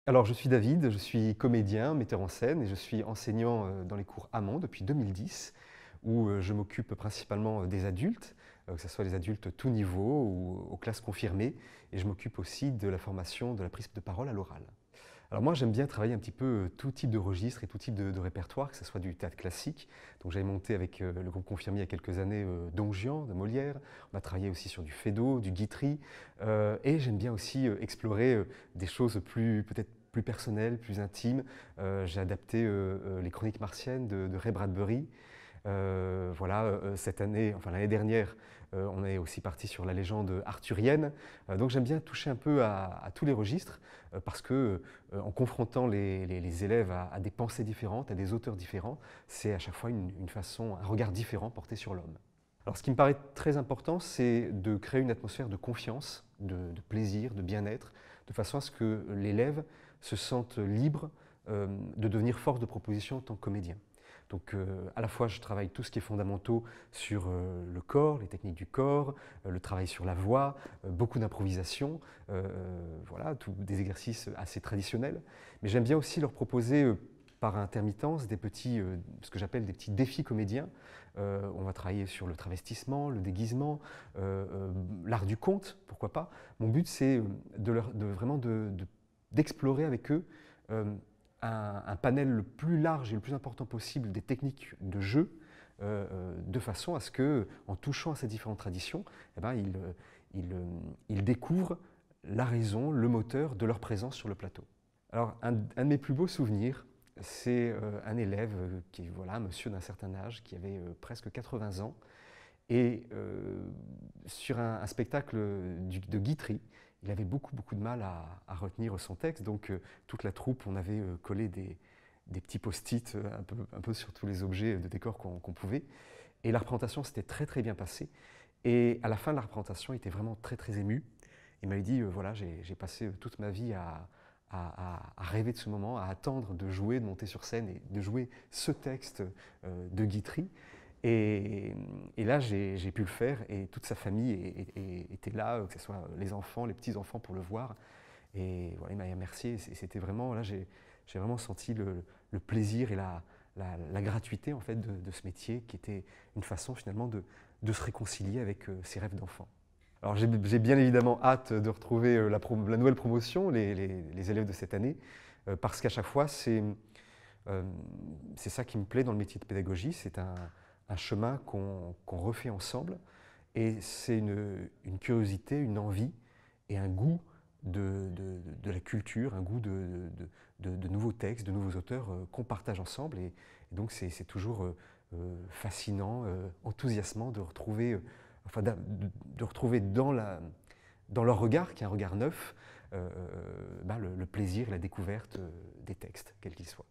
Alors, je suis David, je suis comédien, metteur en scène et je suis enseignant dans les cours Hamon depuis 2010 où je m'occupe principalement des adultes, que ce soit les adultes tout niveau ou aux classes confirmées, et je m'occupe aussi de la formation de la prise de parole à l'oral. Alors moi, j'aime bien travailler un petit peu tout type de registre et tout type de répertoire, que ce soit du théâtre classique. Donc j'avais monté avec le groupe Confirmé il y a quelques années Don Juan de Molière. On a travaillé aussi sur du Feydeau, du Guitry. Et j'aime bien aussi explorer des choses peut-être plus personnelles, plus intimes. J'ai adapté les Chroniques martiennes de Ray Bradbury. Voilà, cette année, enfin l'année dernière, on est aussi parti sur la légende arthurienne. Donc j'aime bien toucher un peu à tous les registres parce que en confrontant les élèves à des pensées différentes, à des auteurs différents, c'est à chaque fois une façon, un regard différent porté sur l'homme. Alors ce qui me paraît très important, c'est de créer une atmosphère de confiance, de plaisir, de bien-être, de façon à ce que l'élève se sente libre de devenir force de proposition en tant que comédien. Donc à la fois je travaille tout ce qui est fondamentaux sur le corps, les techniques du corps, le travail sur la voix, beaucoup d'improvisation, voilà, des exercices assez traditionnels. Mais j'aime bien aussi leur proposer par intermittence des petits, ce que j'appelle des petits défis comédiens. On va travailler sur le travestissement, le déguisement, l'art du conte, pourquoi pas. Mon but c'est vraiment d'explorer avec eux un panel le plus large et le plus important possible des techniques de jeu, de façon à ce que, en touchant à ces différentes traditions, eh ben, ils découvrent la raison, le moteur de leur présence sur le plateau. Alors, un de mes plus beaux souvenirs, c'est un élève qui, voilà, monsieur d'un certain âge, qui avait presque 80 ans, et sur un spectacle de Guitry, il avait beaucoup de mal à retenir son texte, donc toute la troupe, on avait collé des petits post-it un peu sur tous les objets de décor qu'on pouvait. Et la représentation s'était très bien passée. Et à la fin de la représentation, il était vraiment très ému. Il m'avait dit, voilà, j'ai passé toute ma vie à rêver de ce moment, à attendre de jouer, de monter sur scène et de jouer ce texte de Guitry. Et là, j'ai pu le faire et toute sa famille était là, que ce soit les enfants, les petits-enfants pour le voir. Et voilà, il m'a remercié. Et c'était vraiment, là, j'ai vraiment senti le plaisir et la gratuité en fait, de ce métier qui était une façon finalement de se réconcilier avec ses rêves d'enfant. Alors j'ai bien évidemment hâte de retrouver la nouvelle promotion, les élèves de cette année, parce qu'à chaque fois, c'est ça qui me plaît dans le métier de pédagogie, c'est un chemin qu'on refait ensemble, et c'est une curiosité, une envie et un goût de la culture, un goût de nouveaux textes, de nouveaux auteurs qu'on partage ensemble, et donc c'est toujours fascinant, enthousiasmant de retrouver, enfin, de retrouver dans leur regard, qui est un regard neuf, le plaisir et la découverte des textes, quels qu'ils soient.